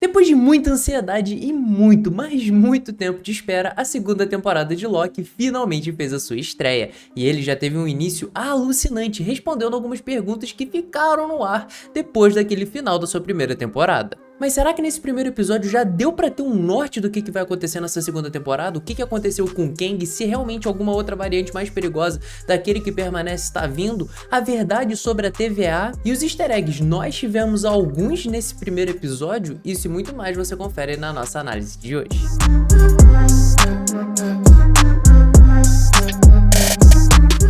Depois de muita ansiedade e muito, mas muito tempo de espera, a segunda temporada de Loki finalmente fez a sua estreia, e ele já teve um início alucinante, respondendo algumas perguntas que ficaram no ar depois daquele final da sua primeira temporada. Mas será que nesse primeiro episódio já deu pra ter um norte do que vai acontecer nessa segunda temporada? O que aconteceu com Kang? Se realmente alguma outra variante mais perigosa daquele que permanece está vindo? A verdade sobre a TVA? E os easter eggs, nós tivemos alguns nesse primeiro episódio? Isso e muito mais você confere na nossa análise de hoje.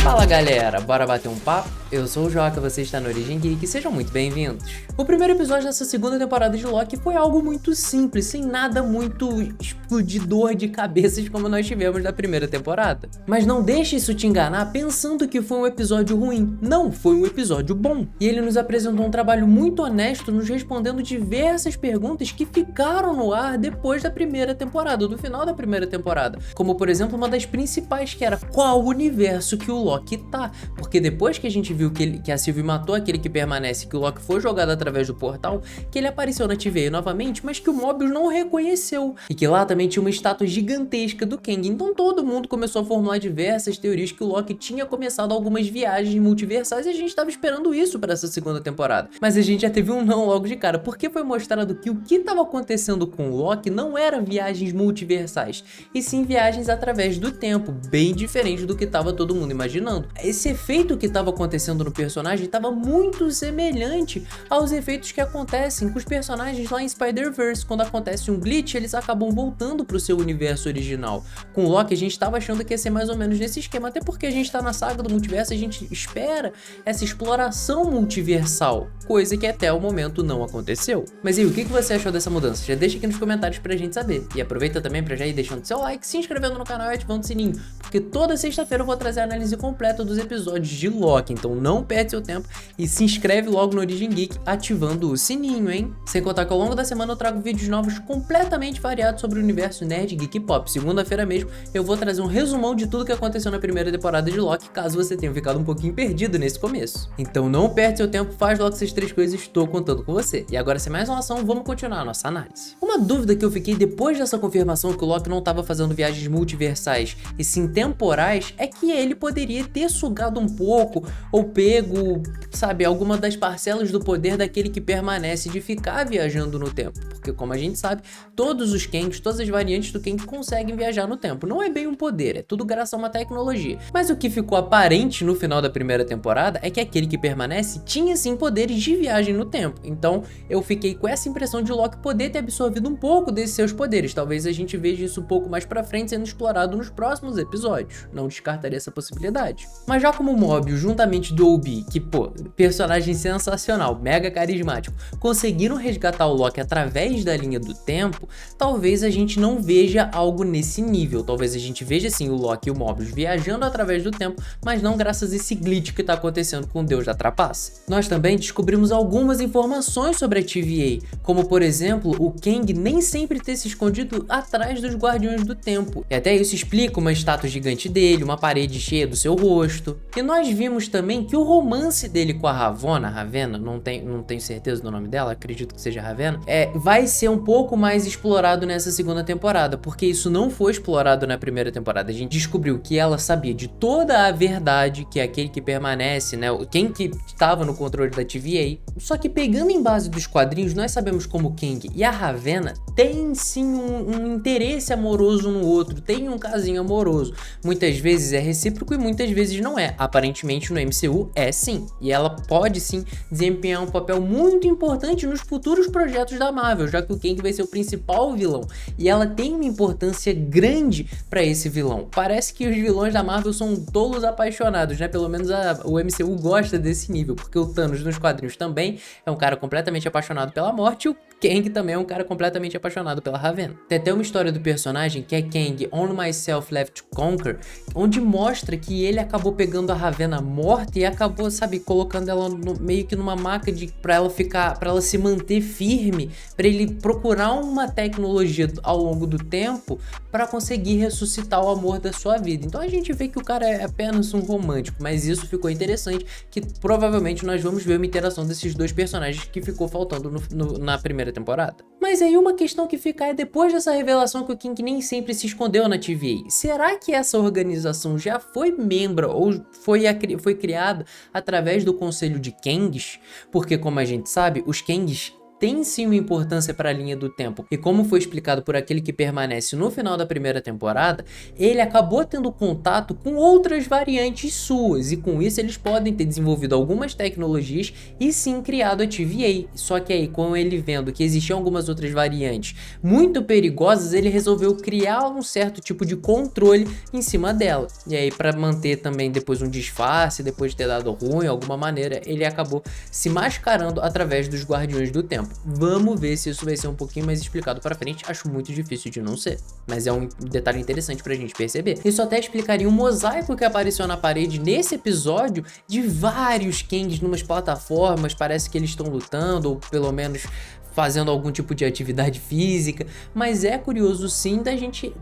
Fala galera, bora bater um papo? Eu sou o Joca, você está no Origem Geek e sejam muito bem-vindos. O primeiro episódio dessa segunda temporada de Loki foi algo muito simples, sem nada muito explodidor de cabeças como nós tivemos na primeira temporada. Mas não deixe isso te enganar pensando que foi um episódio ruim. Não, foi um episódio bom. E ele nos apresentou um trabalho muito honesto, nos respondendo diversas perguntas que ficaram no ar depois da primeira temporada, do final da primeira temporada. Como por exemplo, uma das principais, que era qual universo que o Loki tá? Porque depois que a gente viu que a Sylvie matou aquele que permanece, que o Loki foi jogado através do portal, que ele apareceu na TVA novamente, mas que o Mobius não reconheceu. E que lá também tinha uma estátua gigantesca do Kang. Então todo mundo começou a formular diversas teorias que o Loki tinha começado algumas viagens multiversais e a gente estava esperando isso para essa segunda temporada. Mas a gente já teve um não logo de cara, porque foi mostrado que o que estava acontecendo com o Loki não era viagens multiversais, e sim viagens através do tempo, bem diferente do que estava todo mundo imaginando. Esse efeito que estava acontecendo no personagem estava muito semelhante aos efeitos que acontecem com os personagens lá em Spider-Verse. Quando acontece um glitch, eles acabam voltando para o seu universo original. Com o Loki, a gente estava achando que ia ser mais ou menos nesse esquema, até porque a gente está na saga do multiverso, a gente espera essa exploração multiversal, coisa que até o momento não aconteceu. Mas e aí, o que você achou dessa mudança? Já deixa aqui nos comentários pra gente saber. E aproveita também para já ir deixando seu like, se inscrevendo no canal e ativando o sininho, porque toda sexta-feira eu vou trazer a análise completa dos episódios de Loki, então não perde seu tempo e se inscreve logo no Origem Geek ativando o sininho, hein? Sem contar que ao longo da semana eu trago vídeos novos completamente variados sobre o universo nerd, geek e pop. Segunda-feira mesmo eu vou trazer um resumão de tudo que aconteceu na primeira temporada de Loki, caso você tenha ficado um pouquinho perdido nesse começo. Então não perde seu tempo, faz logo essas três coisas, estou contando com você. E agora, sem mais uma ação, vamos continuar a nossa análise. Uma dúvida que eu fiquei depois dessa confirmação que o Loki não estava fazendo viagens multiversais e sim temporais, é que ele poderia ter sugado um pouco ou pego, sabe, alguma das parcelas do poder daquele que permanece de ficar viajando no tempo. Porque como a gente sabe, todos os Kangs, todas as variantes do Kang conseguem viajar no tempo. Não é bem um poder, é tudo graças a uma tecnologia. Mas o que ficou aparente no final da primeira temporada é que aquele que permanece tinha sim poderes de viagem no tempo. Então eu fiquei com essa impressão de Loki poder ter absorvido um pouco desses seus poderes. Talvez a gente veja isso um pouco mais pra frente sendo explorado nos próximos episódios. Não descartaria essa possibilidade. Mas já como o Mobius, juntamente do Obi, que pô, personagem sensacional, mega carismático, conseguiram resgatar o Loki através da linha do tempo, talvez a gente não veja algo nesse nível. Talvez a gente veja sim o Loki e o Mobius viajando através do tempo, mas não graças a esse glitch que tá acontecendo com o Deus da Trapaça. Nós também descobrimos algumas informações sobre a TVA, como por exemplo, o Kang nem sempre ter se escondido atrás dos Guardiões do Tempo. E até isso explica uma estátua gigante dele, uma parede cheia do seu rosto. E nós vimos também que o romance dele com a Ravena, não tenho certeza do nome dela, acredito que seja Ravena, vai ser um pouco mais explorado nessa segunda temporada, porque isso não foi explorado na primeira temporada. A gente descobriu que ela sabia de toda a verdade, que é aquele que permanece, né, quem que estava no controle da TVA. Só que pegando em base dos quadrinhos, nós sabemos como Kang e a Ravena têm sim um interesse amoroso no outro, tem um casinho amoroso. Muitas vezes é recíproco e muitas vezes não é. Aparentemente no MCU é sim, e ela pode sim desempenhar um papel muito importante nos futuros projetos da Marvel, já que o Kang vai ser o principal vilão, e ela tem uma importância grande para esse vilão. Parece que os vilões da Marvel são tolos apaixonados, né? Pelo menos o MCU gosta desse nível, porque o Thanos nos quadrinhos também é um cara completamente apaixonado pela morte, e o Kang também é um cara completamente apaixonado pela Ravena. Tem até uma história do personagem que é Kang On Myself Left to Conquer, onde mostra que ele acabou pegando a Ravena morta e acabou, sabe, colocando ela meio que numa maca pra ela se manter firme, pra ele procurar uma tecnologia ao longo do tempo pra conseguir ressuscitar o amor da sua vida. Então a gente vê que o cara é apenas um romântico, mas isso ficou interessante, que provavelmente nós vamos ver uma interação desses dois personagens que ficou faltando na primeira temporada. Mas aí uma questão que fica é, depois dessa revelação que o King nem sempre se escondeu na TVA, será que essa organização já foi membro ou foi criada através do Conselho de Kangs? Porque como a gente sabe, os Kangs tem sim uma importância para a linha do tempo, e como foi explicado por aquele que permanece no final da primeira temporada, ele acabou tendo contato com outras variantes suas, e com isso eles podem ter desenvolvido algumas tecnologias e sim criado a TVA. Só que aí, com ele vendo que existiam algumas outras variantes muito perigosas, ele resolveu criar um certo tipo de controle em cima dela, e aí para manter também depois um disfarce, depois de ter dado ruim de alguma maneira, ele acabou se mascarando através dos Guardiões do Tempo. Vamos ver se isso vai ser um pouquinho mais explicado pra frente, acho muito difícil de não ser, mas é um detalhe interessante pra gente perceber. Isso até explicaria um mosaico que apareceu na parede nesse episódio de vários Kangs numas plataformas, parece que eles estão lutando, ou pelo menos fazendo algum tipo de atividade física, mas é curioso sim da gente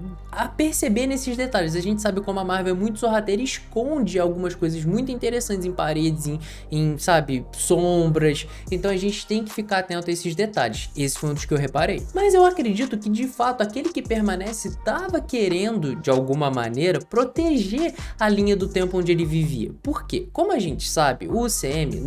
perceber nesses detalhes. A gente sabe como a Marvel é muito sorrateira e esconde algumas coisas muito interessantes em paredes, sabe, sombras, então a gente tem que ficar atento a esses detalhes. Esse foi um dos que eu reparei. Mas eu acredito que de fato aquele que permanece estava querendo de alguma maneira proteger a linha do tempo onde ele vivia. Por quê? Como a gente sabe, o UCM,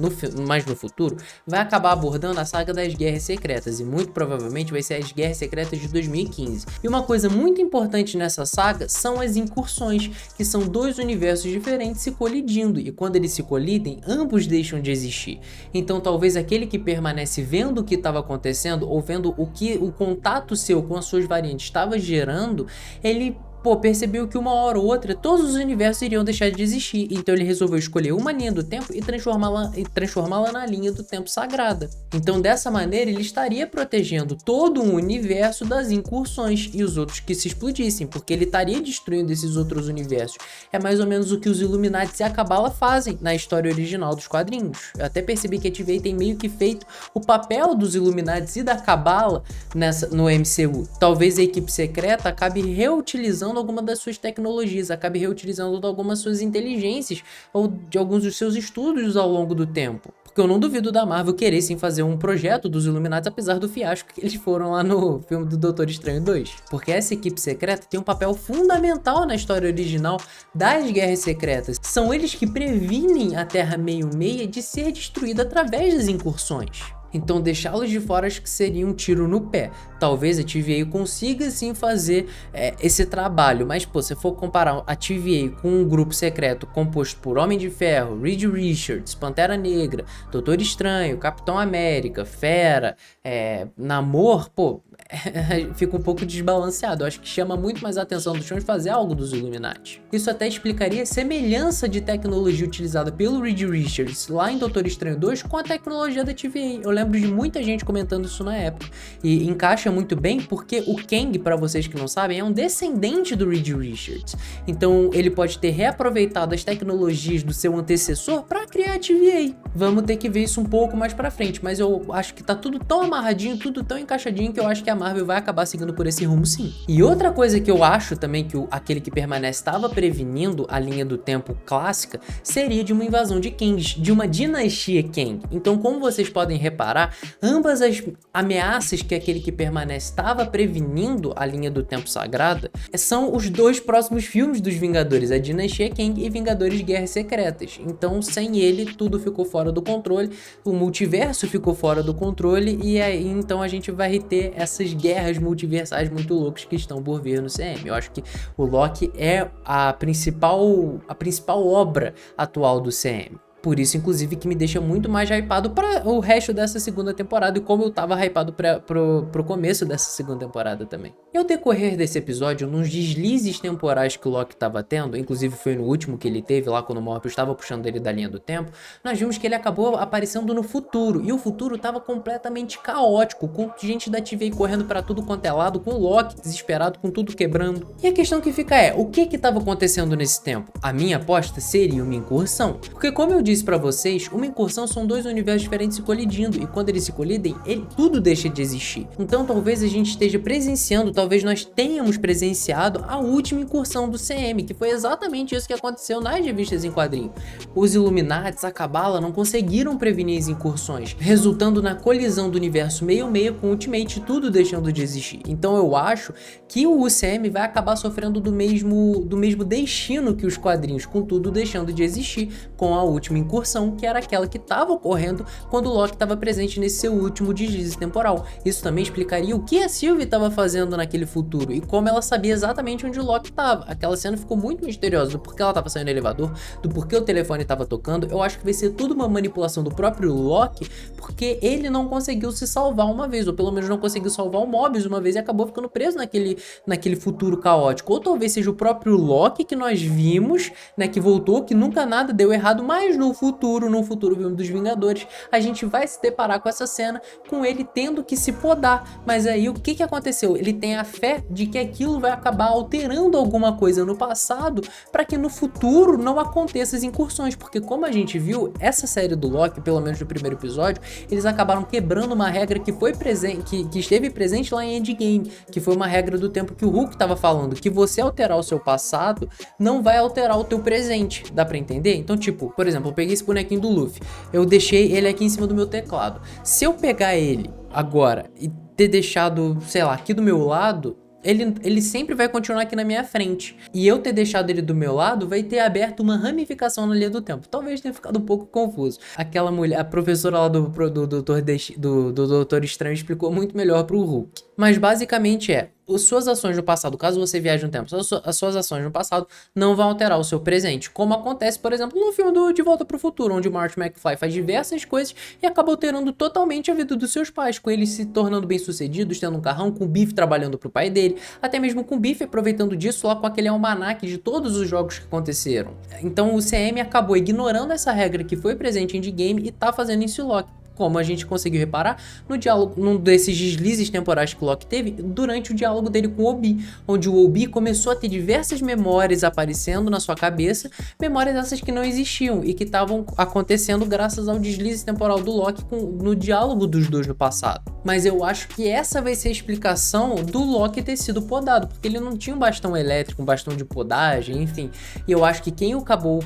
mais no futuro, vai acabar abordando a saga das Guerras Secretas, e muito provavelmente vai ser as Guerras Secretas de 2015. E uma coisa muito importante nessa saga são as incursões, que são dois universos diferentes se colidindo, e quando eles se colidem, ambos deixam de existir. Então talvez aquele que permanece vendo o que estava acontecendo, ou vendo o que o contato seu com as suas variantes estava gerando, ele percebeu que uma hora ou outra todos os universos iriam deixar de existir, então ele resolveu escolher uma linha do tempo e transformá-la na linha do tempo sagrada. Então dessa maneira ele estaria protegendo todo um universo das incursões e os outros que se explodissem, porque ele estaria destruindo esses outros universos. É mais ou menos o que os Illuminati e a Cabala fazem na história original dos quadrinhos. Eu até percebi que a TVA tem meio que feito o papel dos Illuminati e da Cabala no MCU. Talvez a equipe secreta acabe reutilizando alguma das suas tecnologias, acabe reutilizando algumas suas inteligências ou de alguns dos seus estudos ao longo do tempo. Porque eu não duvido da Marvel querer sim fazer um projeto dos Illuminati, apesar do fiasco que eles foram lá no filme do Doutor Estranho 2. Porque essa equipe secreta tem um papel fundamental na história original das Guerras Secretas. São eles que previnem a Terra meio-meia de ser destruída através das incursões. Então deixá-los de fora acho que seria um tiro no pé. Talvez a TVA consiga sim fazer esse trabalho, mas pô, se for comparar a TVA com um grupo secreto composto por Homem de Ferro, Reed Richards, Pantera Negra, Doutor Estranho, Capitão América, Fera, Namor, pô, fica um pouco desbalanceado. Eu acho que chama muito mais a atenção dos fãs fazer algo dos Illuminati. Isso até explicaria a semelhança de tecnologia utilizada pelo Reed Richards lá em Doutor Estranho 2 com a tecnologia da TVA. Eu lembro de muita gente comentando isso na época, e encaixa muito bem porque o Kang, para vocês que não sabem, é um descendente do Reed Richards. Então ele pode ter reaproveitado as tecnologias do seu antecessor para criar a TVA. Vamos ter que ver isso um pouco mais pra frente, mas eu acho que tá tudo tão amarradinho, tudo tão encaixadinho, que eu acho que a Marvel vai acabar seguindo por esse rumo sim. E outra coisa que eu acho também que aquele que permanece estava prevenindo a linha do tempo clássica seria de uma invasão de Kangs, de uma dinastia Kang. Então, como vocês podem reparar, ambas as ameaças que aquele que permanece estava prevenindo a linha do tempo sagrada são os dois próximos filmes dos Vingadores, a dinastia Kang e Vingadores Guerras Secretas. Então, sem ele, tudo ficou fora do controle, o multiverso ficou fora do controle, e aí então a gente vai ter essas guerras multiversais muito loucas que estão por vir no CM. Eu acho que o Loki é a principal obra atual do CM. Por isso, inclusive, que me deixa muito mais hypado para o resto dessa segunda temporada, e como eu tava hypado pro começo dessa segunda temporada também. E ao decorrer desse episódio, nos deslizes temporais que o Loki tava tendo, inclusive foi no último que ele teve, lá quando o Morbius estava puxando ele da linha do tempo, nós vimos que ele acabou aparecendo no futuro, e o futuro tava completamente caótico, com gente da TVA correndo pra tudo quanto é lado, com o Loki desesperado, com tudo quebrando. E a questão que fica é, o que tava acontecendo nesse tempo? A minha aposta seria uma incursão, porque como eu disse disse pra vocês, uma incursão são dois universos diferentes se colidindo, e quando eles se colidem, tudo deixa de existir. Então talvez a gente esteja presenciando, talvez nós tenhamos presenciado a última incursão do CM, que foi exatamente isso que aconteceu nas revistas em quadrinho. Os Illuminates, a Cabala, não conseguiram prevenir as incursões, resultando na colisão do universo 66 com Ultimate, tudo deixando de existir. Então eu acho que o UCM vai acabar sofrendo do mesmo destino que os quadrinhos, com tudo deixando de existir, com a última incursão, que era aquela que estava ocorrendo quando o Loki estava presente nesse seu último deslize temporal. Isso também explicaria o que a Sylvie estava fazendo naquele futuro e como ela sabia exatamente onde o Loki estava. Aquela cena ficou muito misteriosa, do porquê ela estava saindo do elevador, do porquê o telefone estava tocando. Eu acho que vai ser tudo uma manipulação do próprio Loki, porque ele não conseguiu se salvar uma vez, ou pelo menos não conseguiu salvar o Mobius uma vez e acabou ficando preso naquele futuro caótico. Ou talvez seja o próprio Loki que nós vimos, né, que voltou, que nunca nada deu errado, mas no futuro filme dos Vingadores, a gente vai se deparar com essa cena, com ele tendo que se podar. Mas aí o que aconteceu? Ele tem a fé de que aquilo vai acabar alterando alguma coisa no passado para que no futuro não aconteça as incursões, porque como a gente viu, essa série do Loki, pelo menos no primeiro episódio, eles acabaram quebrando uma regra que foi presente, que esteve presente lá em Endgame, que foi uma regra do tempo que o Hulk estava falando, que você alterar o seu passado não vai alterar o teu presente. Dá pra entender? Então, tipo, por exemplo, eu peguei esse bonequinho do Luffy, eu deixei ele aqui em cima do meu teclado. Se eu pegar ele agora e ter deixado, sei lá, aqui do meu lado, ele sempre vai continuar aqui na minha frente. E eu ter deixado ele do meu lado vai ter aberto uma ramificação na linha do tempo. Talvez tenha ficado um pouco confuso. Aquela mulher, a professora lá do Doutor Estranho explicou muito melhor pro Hulk. Mas basicamente as suas ações no passado, caso você viaje no tempo, as suas ações no passado não vão alterar o seu presente, como acontece, por exemplo, no filme do De Volta pro Futuro, onde o Marty McFly faz diversas coisas e acaba alterando totalmente a vida dos seus pais, com eles se tornando bem-sucedidos, tendo um carrão, com o Biff trabalhando pro pai dele, até mesmo com o Biff aproveitando disso lá com aquele almanaque de todos os jogos que aconteceram. Então o CM acabou ignorando essa regra que foi presente em Endgame e tá fazendo isso Loki. Como a gente conseguiu reparar no diálogo, num desses deslizes temporais que o Loki teve durante o diálogo dele com o Obi, onde o Obi começou a ter diversas memórias aparecendo na sua cabeça, memórias essas que não existiam e que estavam acontecendo graças ao deslize temporal do Loki no diálogo dos dois no passado. Mas eu acho que essa vai ser a explicação do Loki ter sido podado, porque ele não tinha um bastão elétrico, um bastão de podagem, enfim. E eu acho que quem acabou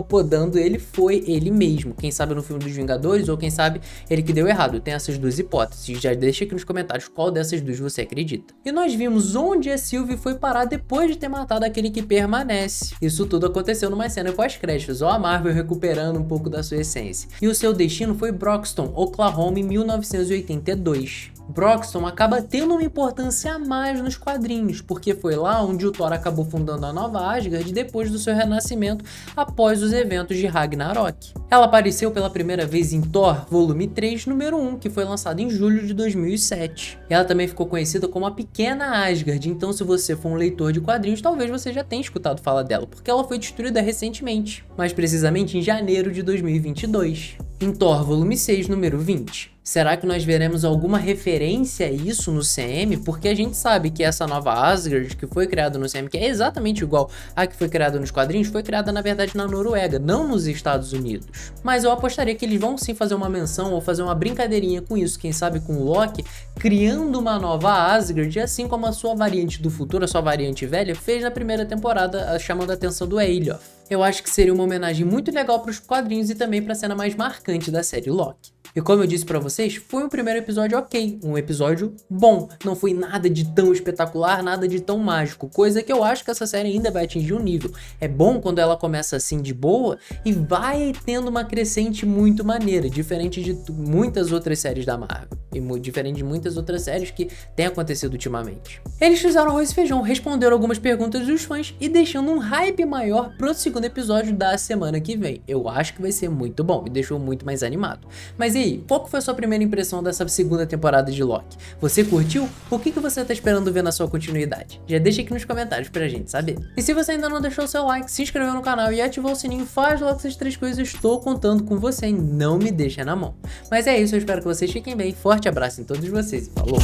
podando ele foi ele mesmo. Quem sabe no filme dos Vingadores, ou quem sabe ele que deu errado. Tem essas duas hipóteses. Já deixa aqui nos comentários qual dessas duas você acredita. E nós vimos onde a Sylvie foi parar depois de ter matado aquele que permanece. Isso tudo aconteceu numa cena pós-créditos, ó, a Marvel recuperando um pouco da sua essência. E o seu destino foi Broxton, Oklahoma, em 1982. Broxton acaba tendo uma importância a mais nos quadrinhos, porque foi lá onde o Thor acabou fundando a nova Asgard depois do seu renascimento após os eventos de Ragnarok. Ela apareceu pela primeira vez em Thor, volume 3, número 1, que foi lançado em julho de 2007. E ela também ficou conhecida como a Pequena Asgard, então se você for um leitor de quadrinhos, talvez você já tenha escutado falar dela, porque ela foi destruída recentemente, mais precisamente em janeiro de 2022. Em Thor, volume 6, número 20. Será que nós veremos alguma referência a isso no CM? Porque a gente sabe que essa nova Asgard que foi criada no CM, que é exatamente igual à que foi criada nos quadrinhos, foi criada na verdade na Noruega, não nos Estados Unidos. Mas eu apostaria que eles vão sim fazer uma menção ou fazer uma brincadeirinha com isso, quem sabe com o Loki, criando uma nova Asgard, assim como a sua variante do futuro, a sua variante velha, fez na primeira temporada, chamando a atenção do Aelioth. Eu acho que seria uma homenagem muito legal para os quadrinhos e também para a cena mais marcante da série Loki. E como eu disse pra vocês, foi um primeiro episódio ok, um episódio bom. Não foi nada de tão espetacular, nada de tão mágico, coisa que eu acho que essa série ainda vai atingir um nível. É bom quando ela começa assim de boa e vai tendo uma crescente muito maneira, diferente de muitas outras séries da Marvel. E diferente de muitas outras séries que tem acontecido ultimamente. Eles fizeram arroz e feijão, responderam algumas perguntas dos fãs e deixando um hype maior pro segundo episódio da semana que vem. Eu acho que vai ser muito bom, me deixou muito mais animado. Mas e aí, qual foi a sua primeira impressão dessa segunda temporada de Loki? Você curtiu? O que você tá esperando ver na sua continuidade? Já deixa aqui nos comentários pra gente saber. E se você ainda não deixou o seu like, se inscreveu no canal e ativou o sininho, faz logo essas três coisas, eu estou contando com você e não me deixa na mão. Mas é isso, eu espero que vocês fiquem bem, forte abraço em todos vocês e falou!